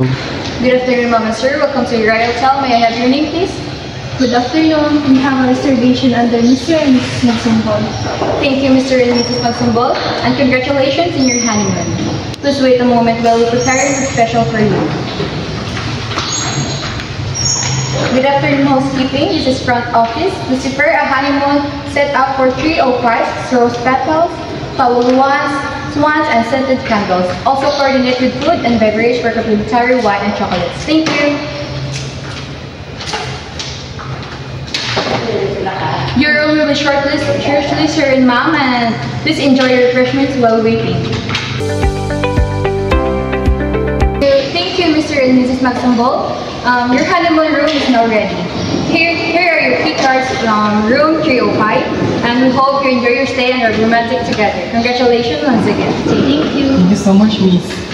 Good afternoon, Ma'am and Sir. Welcome to your Royal Hotel. May I have your name, please? Good afternoon. We have a reservation under Mr. and Mrs. Magsumbol. Thank you, Mr. and Mrs. Magsumbol, and congratulations on your honeymoon. Please wait a moment while we prepare a special for you. Good afternoon, housekeeping. This is front office. Please prepare a honeymoon set up for 305 rose petals, flower wands, swans, and scented candles. Also coordinate with food and beverage for complimentary wine and chocolates. Thank you. Your room will be shortly, sir and ma'am, and please enjoy your refreshments while waiting. Thank you, Mr. and Mrs. Magsumbol. Your honeymoon room is now ready. Here are your key cards from room 305, and we hope you enjoy your stay and are romantic together. Congratulations once again. Thank you. Thank you so much, Miss.